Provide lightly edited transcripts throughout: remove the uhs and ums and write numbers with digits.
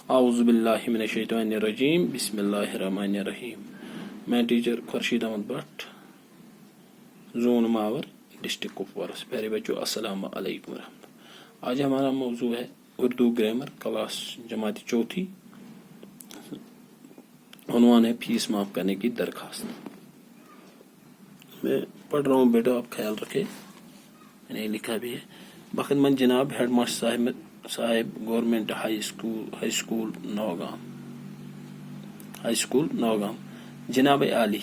اعوذ باللہ من الشیطان الرجیم بسم اللہ الرحمن الرحیم. میں teacher Khurshid Ahmad Bhat, zone Mawer, district Kupwara سے. پیارے بچوں السلام علیکم ورحمۃ اللہ. آج ہمارا موضوع ہے اردو گرامر، کلاس جماعت چوتھی. عنوان ہے فیس معاف کرنے کی درخواست. میں پڑھ رہا ہوں بیٹا، آپ خیال رکھے، میں نے لکھا بھی ہے. بخدمت جناب ہیڈ ماسٹر صاحب گورنمنٹ ہائی اسکول نوگام. جناب عالی،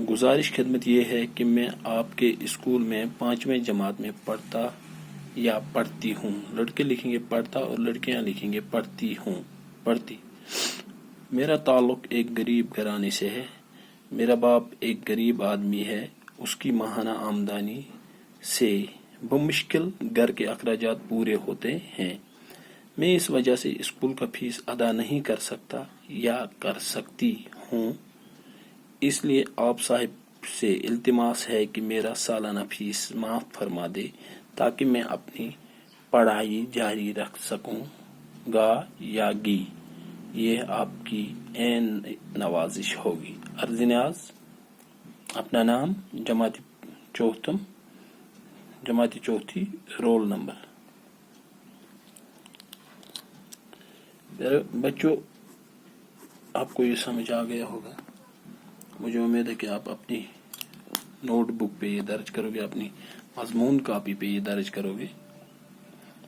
گزارش خدمت یہ ہے کہ میں آپ کے اسکول میں 5ویں جماعت میں پڑھتا یا پڑھتی ہوں. لڑکے لکھیں گے پڑھتا اور لڑکیاں لکھیں گے پڑھتی. میرا تعلق ایک غریب گھرانے سے ہے. میرا باپ ایک غریب آدمی ہے. اس کی ماہانہ آمدنی سے بمشکل گھر کے اخراجات پورے ہوتے ہیں. میں اس وجہ سے اسکول کا فیس ادا نہیں کر سکتا یا کر سکتی ہوں. اس لیے آپ صاحب سے التماس ہے کہ میرا سالانہ فیس معاف فرما دے تاکہ میں اپنی پڑھائی جاری رکھ سکوں گا یا گی. یہ آپ کی عین نوازش ہوگی. عرض نیاز. اپنا نام، جماعت چوتھی، رول نمبر. بچوں، آپ کو یہ سمجھ آ گیا ہوگا. مجھے امید ہے کہ آپ اپنی نوٹ بک پہ یہ درج کرو گے، اپنی مضمون کاپی پہ یہ درج کرو گے.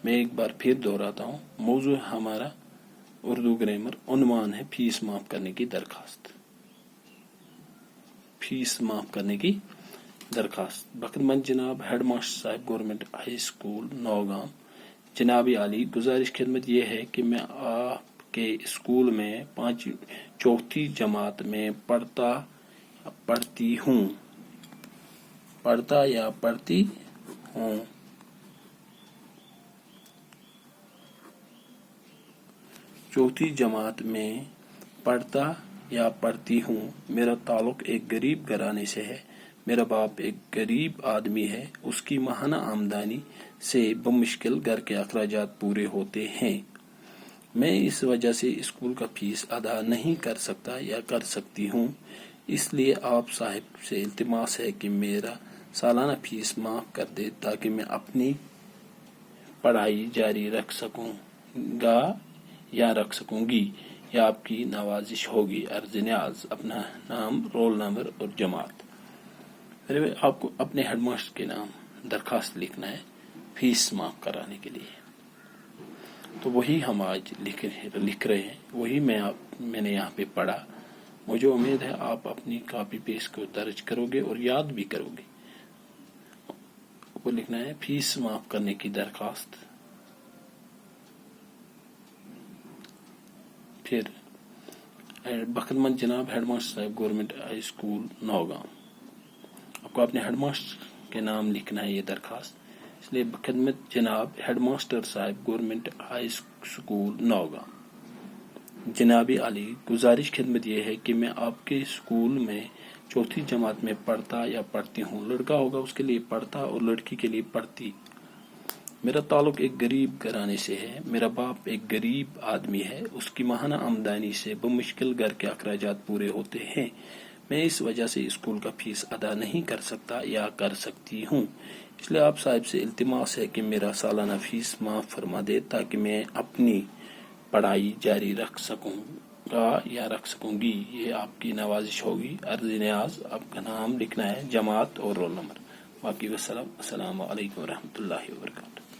میں ایک بار پھر دہراتا ہوں. موضوع ہمارا اردو گرامر، عنوان ہے فیس معاف کرنے کی درخواست. فیس معاف کرنے کی درخواست. بخدمت جناب ہیڈ ماسٹر صاحب گورنمنٹ ہائی اسکول نوگام. جناب عالی، گزارش خدمت یہ ہے کہ میں آپ کے اسکول میں 4 جماعت میں پڑھتا ہوں. 4 جماعت میں پڑھتا یا پڑھتی ہوں. میرا تعلق ایک غریب گھرانے سے ہے. میرا باپ ایک غریب آدمی ہے. اس کی ماہانہ آمدنی سے بمشکل گھر کے اخراجات پورے ہوتے ہیں. میں اس وجہ سے اسکول کا فیس ادا نہیں کر سکتا یا کر سکتی ہوں. اس لیے آپ صاحب سے التماس ہے کہ میرا سالانہ فیس معاف کر دے تاکہ میں اپنی پڑھائی جاری رکھ سکوں گا یا رکھ سکوں گی. یہ آپ کی نوازش ہوگی. عرض نیاز. اپنا نام، رول نمبر اور جماعت. آپ کو اپنے ہیڈ ماسٹر کے نام درخواست لکھنا ہے فیس معاف کرانے کے لیے. تو وہی ہم آج لکھ رہے ہیں. وہی میں نے یہاں پہ پڑھا. مجھے امید ہے آپ اپنی کاپی پہ اس کو درج کرو گے اور یاد بھی کرو گے. وہ لکھنا ہے فیس معاف کرنے کی درخواست. پھر بخدمت جناب ہیڈ ماسٹر صاحب گورنمنٹ ہائی اسکول نوگام. آپ کو اپنے ہیڈ ماسٹر کے نام لکھنا ہے یہ درخواست. اس لیے بخدمت جناب ہیڈ ماسٹر صاحب گورنمنٹ ہائی اسکول نوگام. جناب عالی، گزارش خدمت یہ ہے کہ میں آپ کے اسکول میں 4 جماعت میں پڑھتا یا پڑھتی ہوں. لڑکا ہوگا اس کے لیے پڑھتا اور لڑکی کے لیے پڑھتی. میرا تعلق ایک غریب گھرانے سے ہے. میرا باپ ایک غریب آدمی ہے. اس کی ماہانہ آمدنی سے بمشکل گھر کے اخراجات پورے ہوتے ہیں. میں اس وجہ سے اسکول کا فیس ادا نہیں کر سکتا یا کر سکتی ہوں. اس لیے آپ صاحب سے التماس ہے کہ میرا سالانہ فیس معاف فرما دے تاکہ میں اپنی پڑھائی جاری رکھ سکوں گا یا رکھ سکوں گی. یہ آپ کی نوازش ہوگی. عرض نیاز. آپ کا نام لکھنا ہے، جماعت اور رول نمبر. باقی السلام علیکم ورحمۃ اللہ وبرکاتہ.